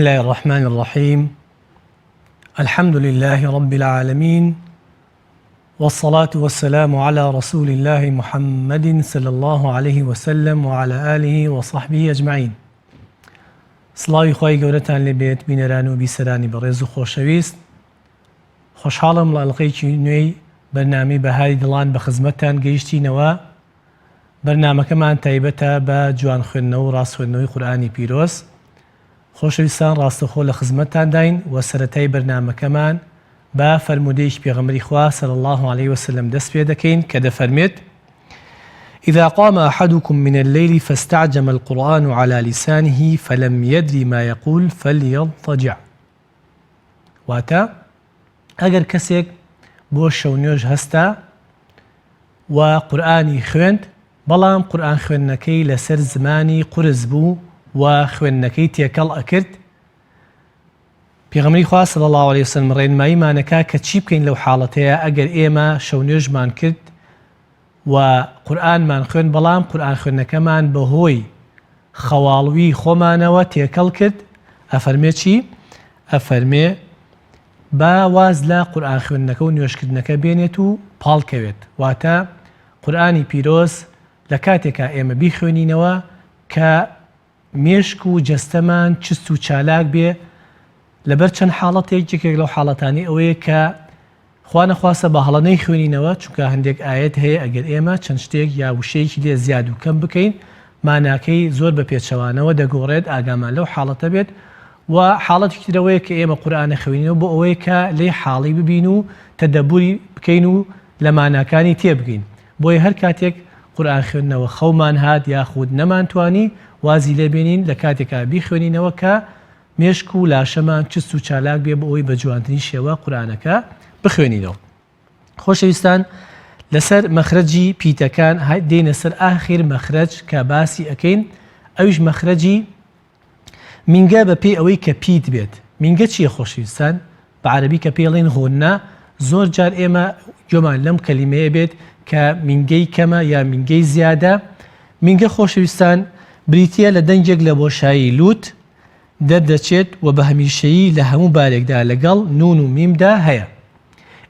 بسم الله الرحمن الرحيم. الحمد لله رب العالمين، والصلاة والسلام على رسول الله محمد صلى الله عليه وسلم وعلى آله وصحبه أجمعين. سڵاوی خوای گەورەتان لێبێت بینەران و بیسەرانی بەڕێز و خۆشەویست. خۆشحاڵم لە ئەڵقەیەکی نوێی بەرنامەی بەهاری دڵان بە خزمەتتان گەیشتینەوە. بەرنامەکەمان تایبەتە بە جوان خوێندنەوە و ڕاستخوێندنەوەی قورئانی پیرۆز. خۆشەویستان، ڕاستەخۆ لە خزمەتتان داین و سەرەتای بەرنامەکەمان بە فەرمودەیەکی پێغەمبەری خوا صلی الله عليه وسلم دەست پێ دەکەین کە دەفەرمێت: إذا قام أحدكم من الليل فاستعجم القرآن على لسانه فلم يدري ما يقول فليضطجع. واتە ئەگەر کەسێک بۆ شەو نوێژ هەستا و قورئانی خوێند، بەڵام قورئان خوێندنەکەی لەسەر زمانی قورس بوو و خوێندنەکەی تێکەڵ ئەکرد، پێغەمبەری خوا صلی الله عليه وسلم ڕێنماییمانەکا کە چی بکەین لەو حاڵەتەیە ئەگەر ئێمە شەو نوێژمان کرد و قورئانمان خوێن، بەڵام قورئان خوێندنەکەمان بەهۆی خەواڵوی خۆمانەوە تێکەڵ کرد. ئەفەرمێ چی؟ ئەفەرمێ با واز لە قورئان خوێندنەکە و نوێژکردنەکە بێنێت و پاڵکەوێت. واتە قورئانی پیرۆز لە کاتێکا ئێمە بیخوێنینەوە کە مێشک و جەستەمان چست و چالاک بێ، لەبەر چەند حاڵەتێک یەکێک لەو حاڵەتانی ئەوەیە کە خوا نەخواستە بە هەڵەنەی خوێنینەوە، چونکە هەندێک ئایەت هەیە ئەگەر ئێمە چەند شتێک یا وشەیەکی لێ زیاد و کەم بکەین، ماناکەی زۆر بە پێچەوانەوە دەگۆڕێت، ئاگامان لەو حاڵەتە بێت. و حاڵەتێکی ترەوەیە کە ئێمە قورئانە خوێنینەوە بۆ ئەوەیە کە لێ حاڵی ببین و تەدەبوری بکەین و لە ماناکانی تێبگەین. بۆیە هەر کاتێک قورئان خوێندنەوە خەومان هات یاخود نەمانتوانی، وازی لێبێنین لە کاتێکا بیخوێنینەوە کە مێشک و لاشەمان چست و چالاک بێ بۆ ئەوەی بە جوانترین شێوە قورئانەکە بخوێنینەوە. خۆشەویستان، لەسەر مەخرەجی پیتەکان دێنە سەر ئاخر مەخرەج کە باسی ئەکەین. ئەویش مەخرەجی مینگە بە پێی ئەوەی کە پیت بێت. مینگە چییە خۆشەویستان؟ بە عەرەبی کە پێڵێن غونە، زۆر جار ئێمە گوێمان لەم کەلیمەیە بێت کە مینگەی کەمە یا مینگەی زیادە. مینگە خۆشەویستان بریتیە لە دەنگێک لە بۆشایی لوت دەردەچێت و بە هەمیشەیی لە هەموو بارێکدا لەگەڵ نون و میمدا هەیە.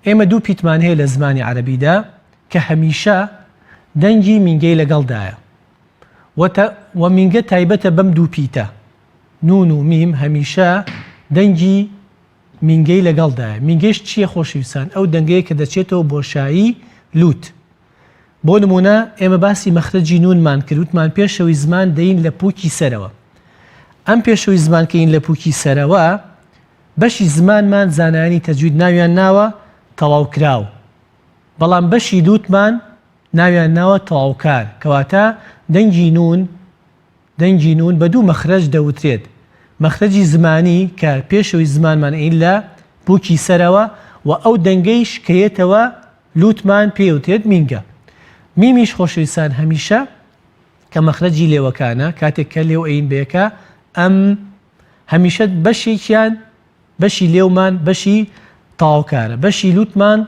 ئێمە دوو پیتمان هەیە لە زمانی عەرەبیدا کە هەمیشە دەنگی مینگەی لەگەڵدایە و مینگە تایبەتە بەم دوو پیتە، نون و میم هەمیشە دەنگی مینگەی لەگەڵدایە. مینگەیش چییە خۆشەویستان؟ ئەو دەنگەیە کە دەچێتەوە بۆشایی لوت. بۆ نمونە ئێمە باسی مەخرەجی نونمان کردوتمان پێشەوەی زمان دەین لە پووکی سەرەوە. ئەم پێشەوەی زمان کەین لە پووکی سەرەوە، بەشی زمانمان زانایانی تەجوید ناویان ناوە تەواوکراو، بەڵام بەشی لوتمان ناویان ناوە تەواوکار، کەواتە دەنگی نون بە دوو مەخرەج دەوترێت. مەخرەجی زمانی کە پێشەوەی زمانمان ئین لە پووکی سەرەوە و ئەو دەنگەی شکەیەتەوە لوتمان پێوتێت مینگە. میمیش خۆشەویستان هەمیشە کە مەخرەجی لێوەکانە کاتێک کە لێو ئەین بێکە، ئەم هەمیشە بەشێکیان بەشی لێومان بەشی تاوکارە، بەشی لوتمان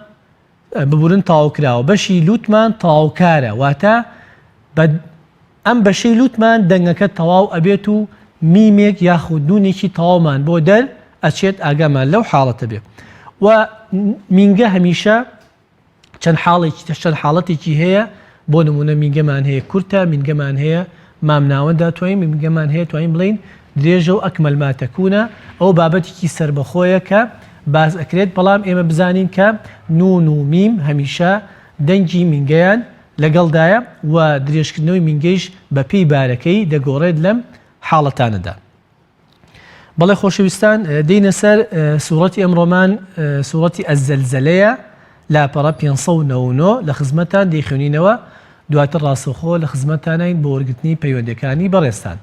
ببورن تاوکراوە، بەشی لوتمان تاوکارە. واتە ئەم بەشەی لوتمان دەنگەکە تەواو ئەبێت و میمێک یاخود نونێکی تەواومان بۆ دەر ئەچێت، ئاگامان لەو حاڵەتە بێت. و مینگە هەمیشە چەند حاڵەتێکی هەیە. بۆ نمونە مینگەمان هەیە کورتە، مینگەمان هەیە مامناوەندا توانین، مینگەمان هەیە توانین بڵین درێژە و ئەکمەل ما تەکوونە. ئەو بابەتێکی سەربەخۆیە کە باز ئەکرێت، بەڵام ئێمە بزانین کە نون و میم هەمیشە دەنگی مینگەیان لەگەڵدایە و درێژکردنەوەی مینگەیش بە پێی بارەکەی دەگۆڕێت لەم حاڵەتانەدا. بەڵێ خۆشەویستان، دێنە سەر سوورەتی ئەمڕۆمان سوورەتی ئەززەلزەلەیە، لاپەڕە 599 لە خزمەتان دەیخوێنینەوە، دواتر ڕاستەوخۆ لە خزمەتانین بۆ وەرگرتنی پەیوەندەکانی بەڕێستان.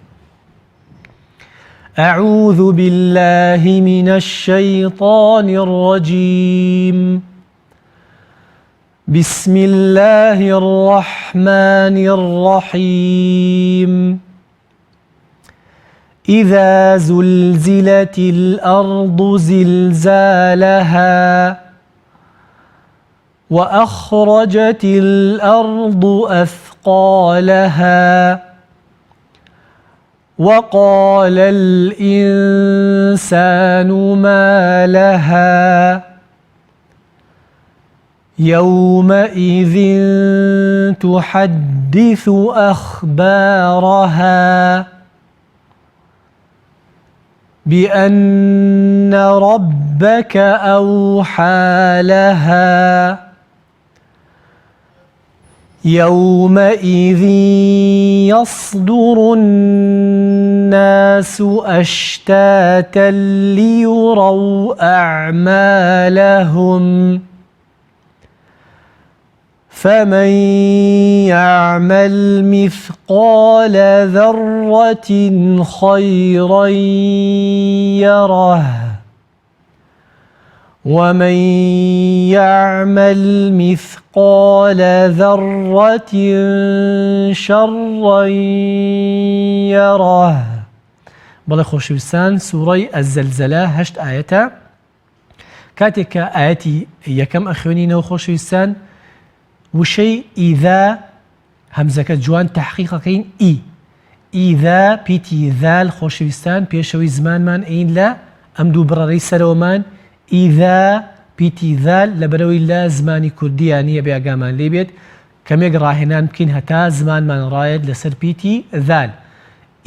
أعوذ بالله من الشيطان الرجيم. بسم الله الرحمن الرحيم. إذا زلزلت الأرض زلزالها وأخرجت الأرض أثقالها وقال الإنسان ما لها يومئذ تحدث أخبارها بأن ربك أوحى لها يومئذ يصدر الناس أشتاتا ليروا أعمالهم فمن يعمل مثقال ذرة خيرا يره ومن يعمل مثقال ذرة شرا يره. بەڵێ خۆشەویستان سوورەی ئەزەلزەلە 8 ئاەتە. کاتێک کە ئاەتی یەکەم ئەخوێنینەوە خۆشەویستان وشەی ئیذا هەمزەکە جوان تەحقیقەکەین ئیذا پیتی ذال خۆشەویستان پێشەوەی زمانمان ئین لە ئەم دوو بڕەڕەی سەرەوەمان ئیذا پیتی ذال لەبەرەوەی لە زمانی کوردیانیە بێگامان لێ بێت کەمێک ڕاهێنان بکەین هەتا زمانمان ڕایەت لەسەر پیتی ذال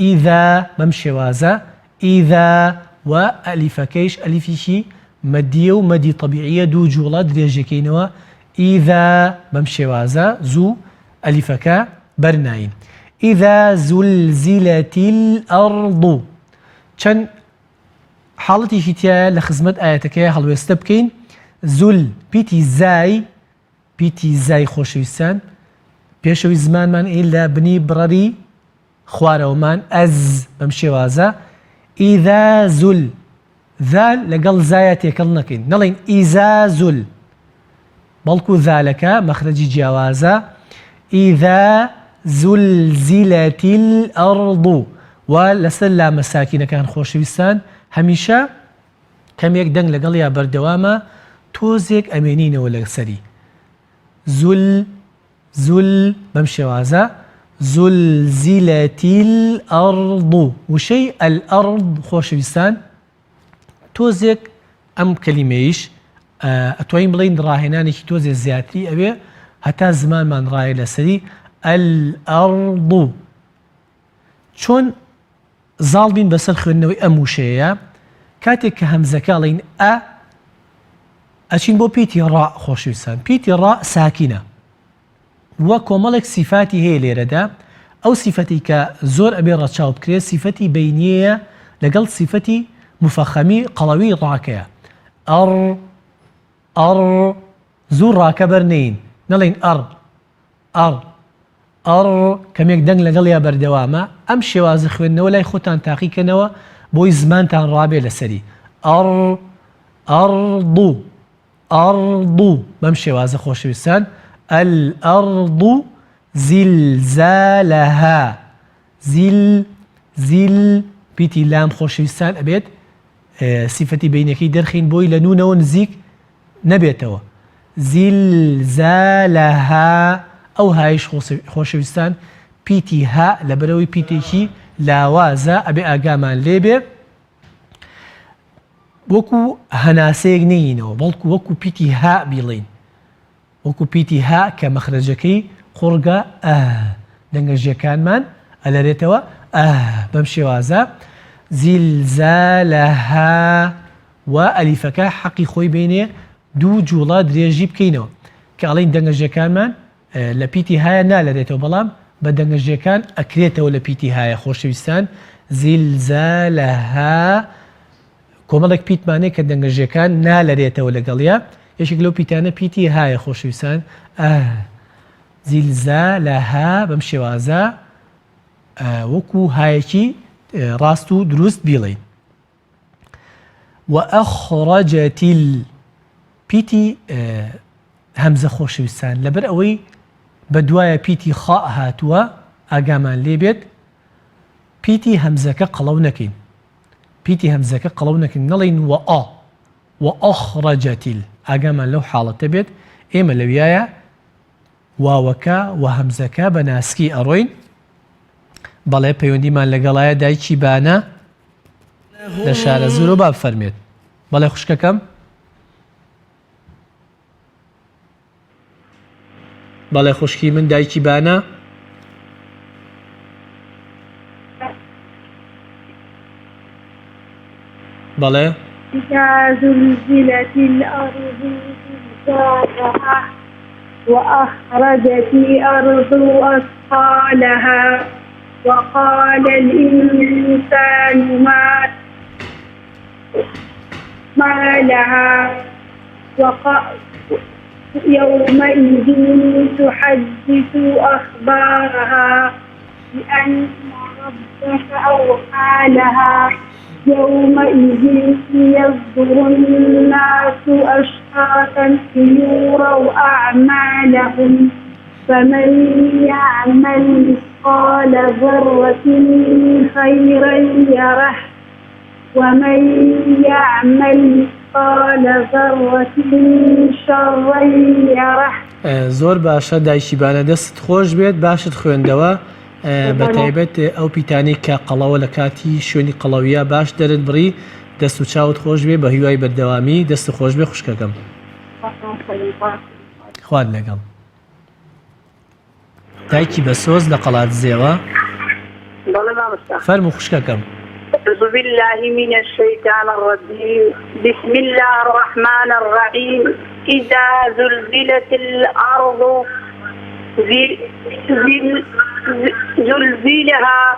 ئیذا بەم شێوازە ئیذا و ئەلیفەکەیش ئەلیفیشی مەدیە و مەدی طەبیعیە دوو جوڵە درێژەکەینەوە ئیذا بەم شێوازە زوو ئەلیفەکە بەرناین. ئیذا زولزیلەتی الئەڕض چەند حاڵەتێکی تایە لە خزمەت ئاەتەکەیە هەڵوێستە بکەین. زول پیتی زای خۆشەویستان پێشەوەی زمانمان ئین لە بنی بڕەری خوارەوەمان ئەز بەم شێوازە ئیذا زول ذال لەگەڵ زایە تێکەڵ نەکەین نەڵێن ئیزا زول بەڵکو ذالەکە مەخرەجی جیاوازە ئیذا زولزیلەتی الئەڕض و لەسەر لامە ساکینەکان خۆشەویستان هەمیشە کەمێک دەنگ لەگەڵ یا بەردەوامە تۆزێک ئەمێنینەوە لەسەری زول بەم شێوازە زولزیلەتی الئەڕض وشەی ئەلئەڕض خۆشەویستان تۆزێک ئەم کەلیمەیش ئەتوانین بڵین ڕاهێنانێکی تۆزێک زیاتری ئەوێ هەتا زمانمان ڕایە لەسەری ئەلئەڕض. چۆن زاڵ بین بەسەر خوێندنەوەی ئەم وشەیە کاتێک کە هەمزەکەڵین ئەچین بۆ پیتی ڕا خۆشەویستان پیتی ڕا ساکینە وە کۆمەڵێک سیفاتی هەیە لێرەدا ئەو سیفەتی کە زۆر ئەبێ ڕەچاو بکرێت سیفەتی بەینیەیە لەگەڵ سیفەتی مفەخەمی قەڵەوی ڕاکەیە ئەڕ زوو ڕاکە بەرنین نەڵێن ئەڕ کەمێک دەنگ لەگەڵ یا بەردەوامە ئەم شێوازە خوێندنەوە لای خۆتان تاقیکەنەوە بۆی زمانتان ڕابێ لەسەری ئەڕض بەم شێوازە خۆشەویستان الأرض زلزالها زیل پیتی لام خۆشەویستان ئەبێت سیفەتی بینەکەی دەرخین بۆی لە نونەوە نزیک نەبێتەوە زلزالها ئەو هایش خۆشەویستان پیتی ها لەبەرەوەی پیتێکی لاوازە ئەبێ ئاگامان لێبێ وەکو هەناسەیەک نینەوە بەڵکو وەکو پیتی ها بیڵین وەکو پیتی ها کە مەخرەجەکەی قوڕگە دەنگەژیەکانمان ئەلەرێتەوە بەم شێوازە زیلزالەها و ئەلیفەکە حەقی خۆی بینێ دوو جوڵە درێژی بکەینەوە کە ئەڵین دەنگەژیەکانمان لە پیتی هایە نالەرێتەوە بەڵام بە دەنگەژیەکان ئەکرێتەوە لە پیتی هایە خۆشەویستان زیلزالەها کۆمەڵێک پیتمانەیە کە دەنگەژیەکان نالەرێتەوە لەگەڵیا یەشێک لەو پیتانە پیتی هایە خۆشەویستان زیلزالەها بەم شێوازە وەکو هایەکی ڕاست و دروست بیڵێن. و ئەخڕەجەتیل پیتی هەمزە خۆشەویستان لەبەر ئەوەی بە دوایە پیتی خا هاتووە ئاگامان لێبێت پیتی هەمزەکە قەڵەو نەکەین پیتی هەمزەکە قەڵەو نەکەین نەڵێن و ئەخڕەجەتیل ئاگامان لەو حاڵەتە بێت ئێمە لەویایە واوەکە و هەمزەکە بە ناسکی ئەڕۆین بەڵێ پەیوەندیمان لەگەڵایە دایکی بانە لە شارە زۆرۆ با بفەرمێت. بەڵێ خوشکەکەم بەڵێ خوشکی من دایکی بانە بەڵێ إذا زلزلت الأرض زلزالها وأخرجت الأرض أثقالها وقال الإنسان ما لها يومئذ تحدث أخبارها بأن ربك أوحى لها يومئذ يصدر الناس أشتاتا ليروا أعمالهم فمن يعمل مثقال ذرة خيرا يره ومن يعمل مثقال ذرة شرا يره. زۆر باشە دایکی بانە دەست خۆش بێت باشت خوێندەوە بە تایبەت ئەو پیتانی کە قەڵەوە لە کاتی شوێنی قەڵەویە باش دەرت بڕی دەست و چاوت خۆش بێ بە هیوای بەردەوامی دەست خۆش بێ خوشکەکەم خوارد لەگەڵ دایکی بە سۆز لە قەڵات زێوە فەرموو خوشکەکەم. أعوذ بالله من الشيطان الرجيم بسم الله الرحمن الرحيم إذا زلزلت الأرض زلزلها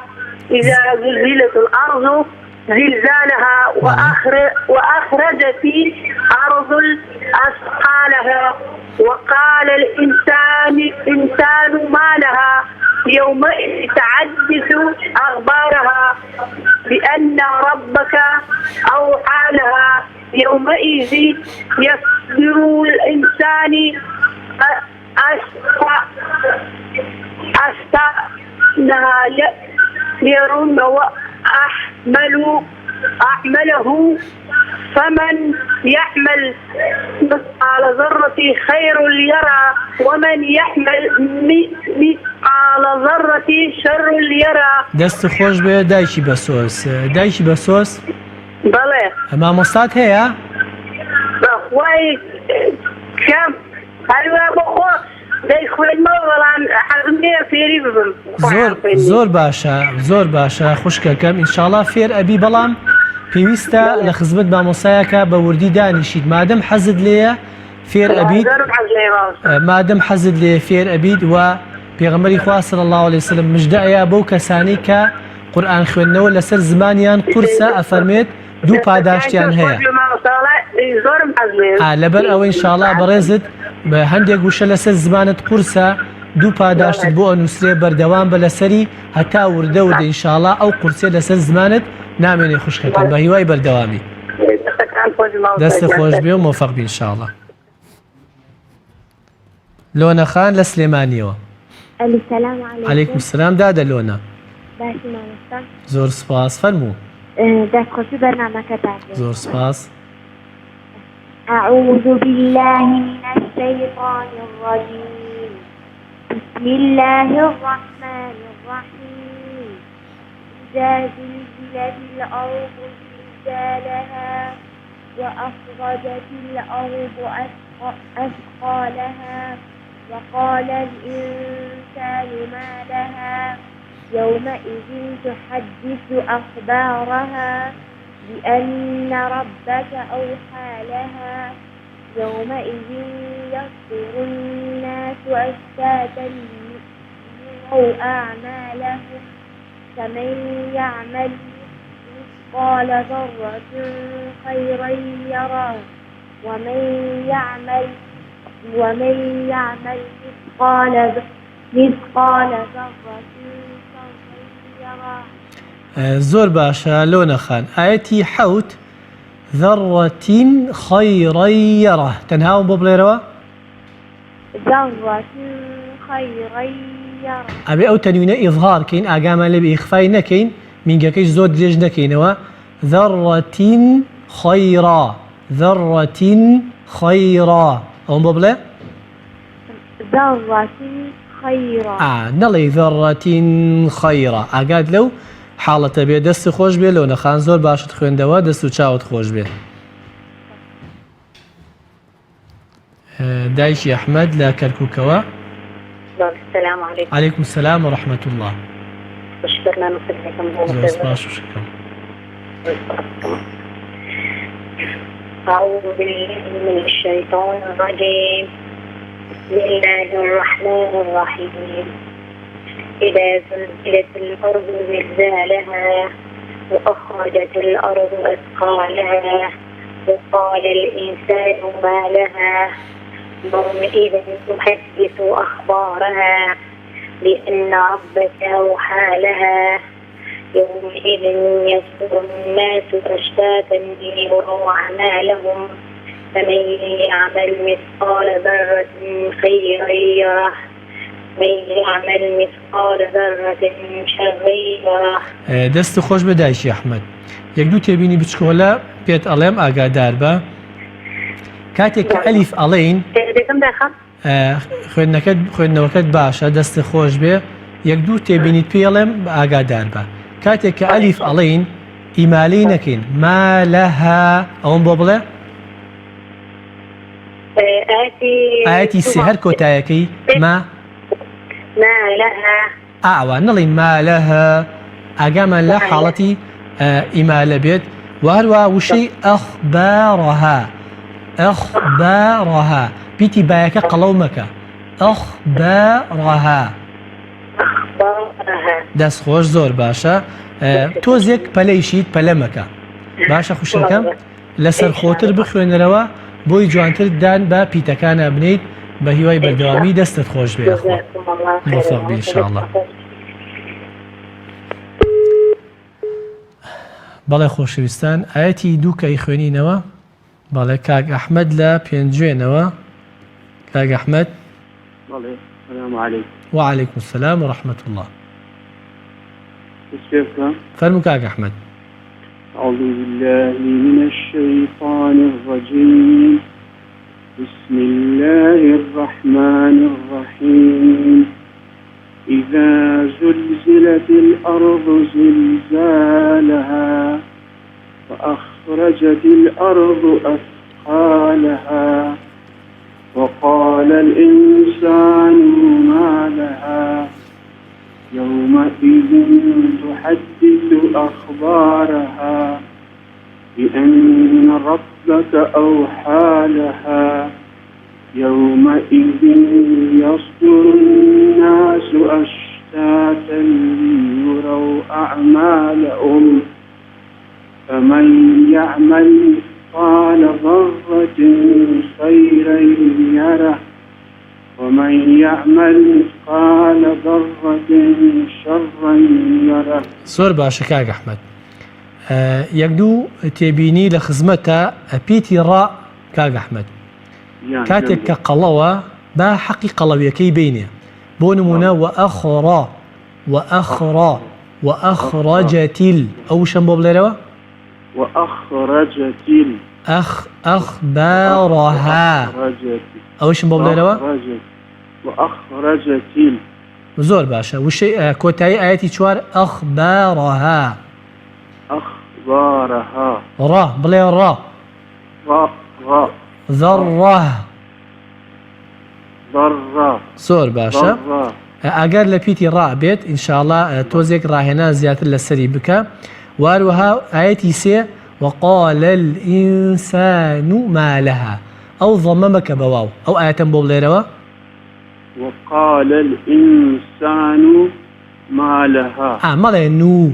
إذا زلزلت الأرض زلزالها وأخرجت الأرض أثقالها وقال الإنسان ما لها يومئذ تحدث أخبارها بأن ربك أوحى لها يومئذ يصدر الإنسان أشتاء يرون وأحمله فمن يحمل مثقال ذرة خير يرى ومن يحمل مثقال ذرة شر يرى. دەست خۆش بێ دایکی بە سۆز دایکی بە سۆز بەڵێ مامۆستات هەیە بەخوای کەم هەروە بەخۆ دەیخوێنمەوە بەڵام حەزم لێ فێری ببم. زۆر باشە زۆر باشە خوشکەکەم ئینشاڵڵا فێر ئەبی بەڵام پێویستە لە خزمەت مامۆسایەکە بە وردی دانیشیت مادەم حەزت لێیە فێر ئەبیت مادەم حەزت لێ فێر ئەبیت و پێغەمبەری خوا صلی الله علیه وسلم مژدەیە بەو کەسانی کە قورئان خوێندنەوە لەسەر زمانیان قورسە ئەفەرمێت دوو پاداشتیان هەیە لەبەر ئەوە ئینشاڵڵا بەڕێزت بە هەندێک گوشە لەسەر زمانت قورسە دوو پاداشتت بۆ ئەنووسرێ بەردەوام بە لەسەری هەتا وردە ئینشاڵڵا ئەو قورسێ لەسەر زمانت نامێنێ خوشکەکەم بە هیوای بەردەوامی دەستە خۆش بێ و مۆفەق بی ئینشاڵڵا. لۆنە خان لە سلێمانیەوە. عەلەیکوم سەلام دادە لۆنە. زۆر سپاس فەرموو. دەستخۆشی بەرنامەکەتان. زۆر سپاس. أعوذ بالله من الشيطان الرجيم بسم الله الرحمن الرحيم إذا زلزلت الأرض زلزالها وأخرجت الأرض أثقالها وقال الإنسان ما لها يومئذ تحدث أخبارها بأن ربك أوحى لها يومئذ يصدر الناس أشتاتا ليروا أعمالهم فمن يعمل مثقال ذرة خيرا يره ومن يعمل مثقال ذرة شرا يره. زۆر باشە لۆنە خان ئاەتی حەوت ذەڕەتین خەیڕەی یەڕە تەنهاوم بۆ بڵێرەوە ئەبێ ئەو تەنوینە ئیظهارکەین ئاگامان لێ بە ئیخفای نەکەین مینگەکەی زۆر درێژ نەکەینەوە ذەڕەتین خەیڕا ذەڕەتین خەیڕا ئەوم بۆ بڵێ خيرا نەڵێ ذەڕەتین خەیڕە ئاگات لەو حاڵەتە بێ دەست خۆش بێ لەو نەخان زۆر باشت خوێندەوە دەست و چاوت خۆش بێ دایکی ئەحمەد لە کەرکووکەوە السلام عليكم. عليكم السلام ورحمة الله. شكرا لكم. زۆر سپاس و شکرا. أعوذ بالله من الشيطان الرجيم. بسم الله الرحمن الرحيم. إذا زلزلت الأرض زلزالها وأخرجت الأرض أثقالها وقال الإنسان ما لها يومئذ تحدث أخبارها بأن ربك أوحى لها يومئذ يصدر الناس أشتاتا ليروا أعمالهم فمن يعمل مثقال ذرة خيرا يره ومن يعمل مثقال ذرة شرا يره. دەست خۆش بە دایکی ئەحمەد. یەک دوو تێبینی بچکۆلە پێت ئەڵێم ئاگادار بە کاتێک کە ئەلیف ئەڵێین خوێندنەوەکەت باشە دەست خۆش بێ یەک دوو تێبینیت پێڵێم ئاگادار بە کاتێک کە ئەلیف ئەڵێین ئیمالەی نەکەین ما لەها ئەوم بۆ بڵێ ئاەتی سێ هەر کۆتایەکەی ما لەها ئاوە نەڵین ما لەها ئاگامان لە حاڵەتی ئیمالە بێت وهروە وشەی ئەخبارەها ئەخبارەها پیتی بایەکە قەڵەو مەکە ئەخبارەها دەست خۆش زۆر باشە تۆزێک پەلەیشیت پەلە مەکە باشە خوشەکەم لەسەر خۆتر بخوێنەرەوە بۆی جوانتر دان بە پیتەکانە بنیت بە هیوای بەردەوامی دەستت خۆش بێ موفق بی ئینشاءالله. بەڵێ خۆشەویستان ئاەتی دووکەی خوێنینەوە بەڵێ کاک ئەحمەد لە پێنجوێنەوە کاک ئەحمەد. السلام عليكم. وعليكم السلام ورحمة الله. كيفكم؟ فرموا كاك أحمد. أعوذ بالله من الشيطان الرجيم. بسم الله الرحمن الرحيم. إذا زلزلت الأرض زلزالها وأخرجت الأرض أثقالها وقال الإنسان ما لها يومئذ تحدث أخبارها بأن ربك أوحى لها يومئذ يصدر الناس أشتاتا ليروا أعمالهم فمن يعمل مثقال ذرة خيرا يره ومن يعمل مثقال ذرة شرا يره. زۆر باشە کاک ئەحمەد. یەک دوو تێبینی لە خزمەتە ئەپیتی ڕا کاک ئەحمەد کاتێک کە قەڵەوە با حەقی قەڵەویەکەی بینێ بۆ نمونە وأخرجت ئەو شەم بۆ بڵێرەوە وأخرجت أخبارها ئەو شەم بۆ بڵێرەوە وأخرجت زۆر باشە وشەی کۆتایی ئاەتی چوار ئەخبارها ڕا بڵێ ڕا ذەڕە زۆر باشە ئەگەر لە پیتی ڕا بێت ئینشاءالله تۆزێک ڕاهێنان زیاتر لەسەری بکە واروها ئاەتی سێ وقال الإنسان ما لها ئەو ضەمە مەکە بە واو ئەو ئاەتەم بۆ بڵێرەوە وقال الإنسان ما لها مەڵێ نو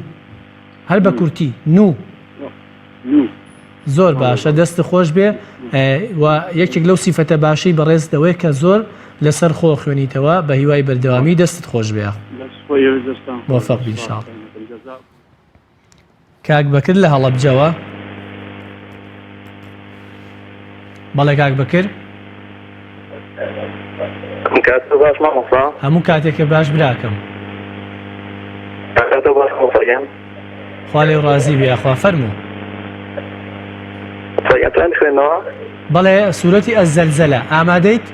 هەر بە کورتی نو زۆر باشە دەست خۆش بێ و یەکێک لەو سیفەتە باشەی بەڕێزدەوەی کە زۆر لەسەر خۆ خوێنیتەوە بە هیوای بەردەوامی دەستت خۆش بێ موفق بی ئینشاءالله. کاک بەکر لە هەڵەبجەوە بەڵێ کاک بەکر هەموو کاتێکە باش براکەم خوا لێو ڕازی بێ خوا فەرموو. بەڵێ سوورەتی ئەزەلزەلە ئامادەیت؟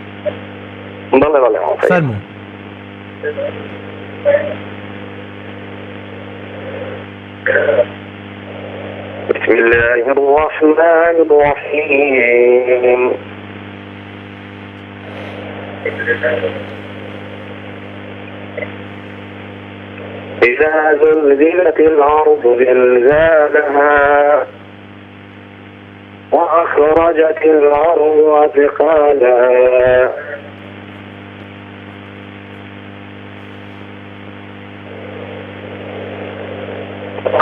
بەڵێ فەرموو. بسم الله الرحمن الرحيم. إذا زلزلت الأرض زلزالها وأخرجت الأرض أثقالها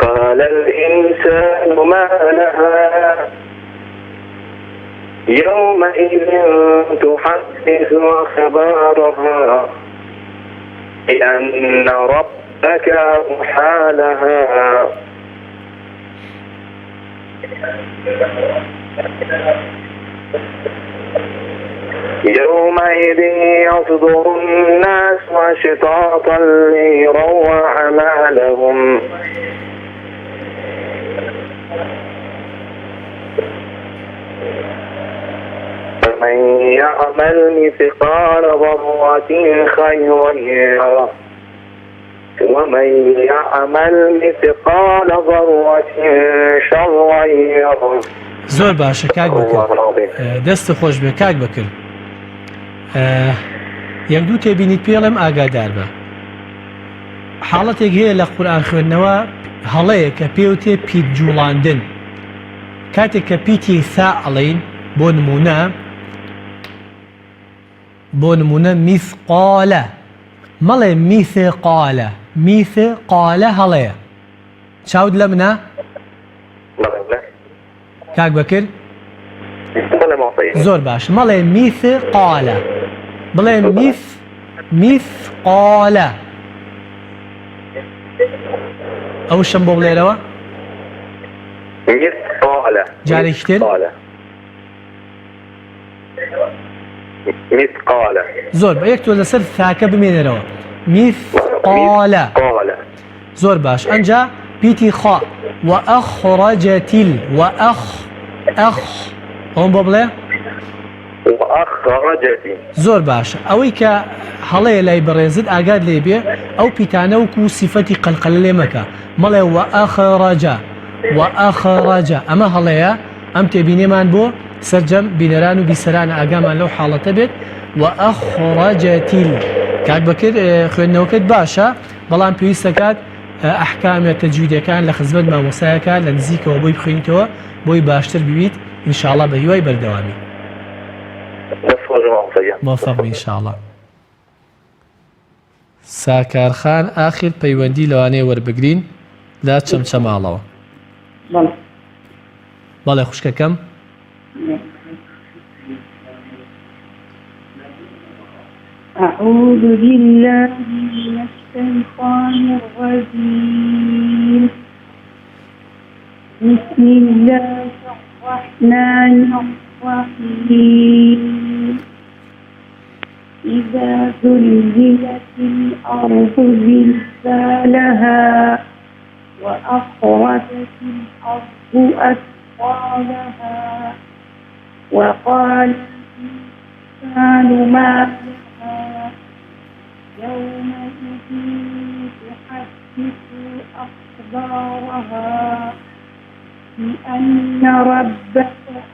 قال الإنسان ما لها يومئذ تحدث أخبارها بأن ربك أوحى لها يومئذ يصدر الناس أشتاتا ليروا أعمالهم فمن يعمل مثقال ذرة خيرا يره ومن يعمل مثقال ذرة شرا يره. زۆر باشە کاک بکرد دەست خۆش بێ کاک بکرد یەک دوو تێبینیت پێڵم ئاگادار بە حاڵەتێک هەیە لە قورئان خوێندنەوە هەڵەیە کە پێوتێ پیت جوڵاندن کاتێک کە پیتی سا ئەڵێین بۆ نمونە میثقالە مەڵێ میثقالە هەڵەیە چاود لە منە کاک بکرد زۆر باش مەڵێ میثقالە بڵێ میثقالە ئەو شەم بۆ بڵێرەوە جارێکی تر مثقالة زۆر بە یەک تۆ لەسەر ثاکە بمێنەرەوە میثقالە زۆر باش ئەنجا پیتی خا وأخرجتل ئەوم بۆ بڵێ زۆر باشە ئەوەی کە هەڵەیە لای بەڕێزت ئاگاد لێ بێ ئەو پیتانە وەکو سیفەتی قەلقەلە لێ مەکە مەڵێ وأخرج ئەمە هەڵەیە ئەم تێبینێمان بۆ سەرجەم بینەران و بیسەران ئاگامان لەو حاڵەتە بێت وأخرجتل کاک بکرد خوێندنەوەکەت باشە بەڵام پێویستەکات ئەحکامە تەجویدەکان لە خزمەت مامۆسایەکان لە نزیکەوە بۆی بخوێنیتەوە بۆی باشتر ببیت ئینشاءڵڵا بە هیوای بەردەوامی موفق بی ئینشاءڵڵا. ساکارخان ئاخر پەیوەندی لەوانەیە وەربگرین لا چەمچەماڵەوە. بەڵێ خوشکەکەم أعوذ بالله من الشيطان الرجيم بسم الله الرحمن الرحيم إذا زلزلت الأرض زلزالها وأخرجت الأرض أثقالها وقال الإنسان ما لها يومئذ تحدث أخبارها بأن ربك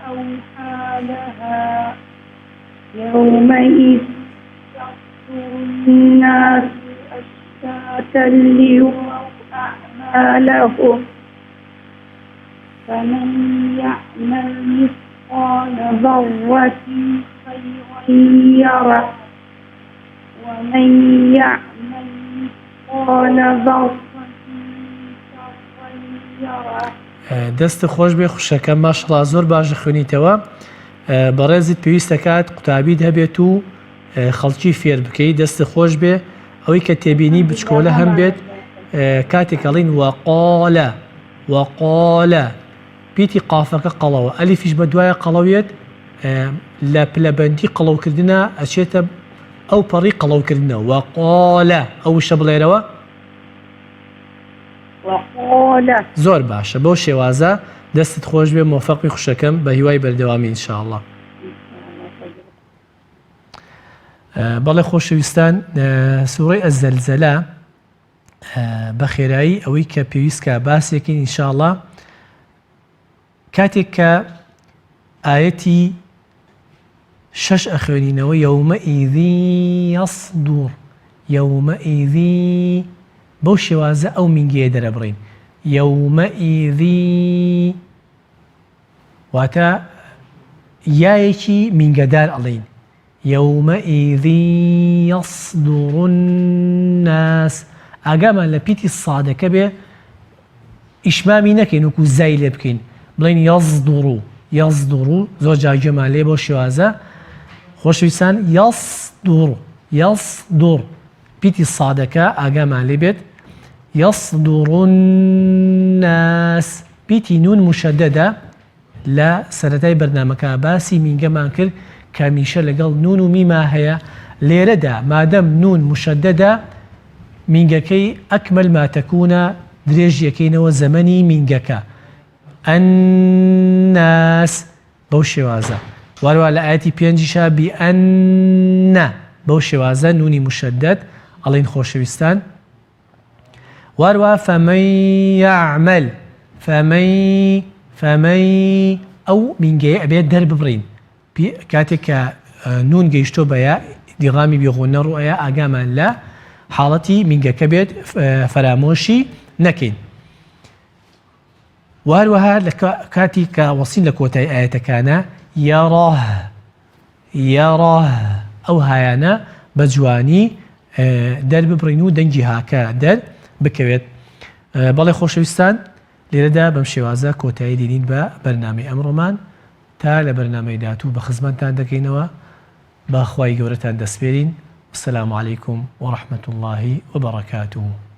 أوحى لها يومئذ يصدر الناس أشتاتا ليروا أعمالهم فمن يعمل مثقال ذرة خيرا يره ومن يعمل مثقال ذرة شرا يره. دەست خۆش بێ خوشەکەم ماشەڵڵا زۆر باشە خوێنیتەوە بەڕێزت پێویستەکات قوتابیت هەبێت و خەڵکی فێر بکەیت دەست خۆش بێ ئەوەی کە تێبینی بچکۆلە هەم بێت کاتێک ئەڵین وەقالە پیتی قافەکە قەڵەوە ئەلیفیش بە دوایە قەڵەوێت لە پلەبەندی قەڵەوکردنە ئەچێتە ئەو پەڕی قەڵەوکردنەوە وەقالە ئەو شە بڵێرەوە زۆر باشە بەو شێوازە دەستت خۆش بێ مۆفەقی خوشەکەم بە هیوای بەردەوامی ئینشاءڵڵا. بەڵێ خۆشەویستان سوورەی ئەزەلزەلە بە خێرایی ئەوەی کە پێویستکە باسێکین ئینشاءڵڵا کاتێک کە ئایەتی 6 ئەخوێنینەوە یەومەئیذی یەصدوڕ یەومەئیذی بەو شێوازە ئەو مینگەیە دەرەبڕین یەومەئیذی واتە یایەکی مینگەدار ئەڵێین یەومەئیذی یەصدوڕ الناس ئاگامان لە پیتی سادەکە بێ ئیشمامی نەکەین وەکو زای لێ بکەین بڵێن یەصدوڕ زۆر جاگێمان لێ بۆ شێوازە خۆشەویستان یەصدوڕ پیتی سادەکە ئاگامان لێ بێت یەصدوڕ الناس پیتی نون مشەدەدە لە سەرەتای بەرنامەکە باسی مینگەمان کرد کە میشە لەگەڵ نون و میما هەیە لێرەدا مادەم نون مشەدەدە مینگەکەی ئەکمەل ماتەکوونە درێژیەکەینەوە زەمەنی مینگەکە ئەنناس بەو شێوازە واروە لە ئاەتی پێنجیشا بئەنە بەو شێوازە نونی مشەدەد ئەڵێن خۆشەویستان واروە فەمەن یەعمەل فەمەن ئەو مینگەیە ئەبێت دەرببڕین کاتێک کە نون گەیشتۆ بەیە دیغامی بێغۆنە ڕوئەیە ئاگامان لە حاڵەتی مینگەکە بێت فەرامۆشی نەکەین واروەها لە کاتی کە وەسین لە کۆتای ئاەتەکانە یەڕاه ئەو هایانە بە جوانی دەرببڕین و دەنگی هاکە دەر بکەوێت بەڵێ خۆشەویستان لێرەدا بەم شێوازە کۆتایی دێنین بە بەرنامەی ئەمڕۆمان تا لە بەرنامەی داهاتوو بە خزمەتتان دەکەینەوە با خوای گەورەتان دەسپێرین. السلام عليكم ورحمة الله وبركاته.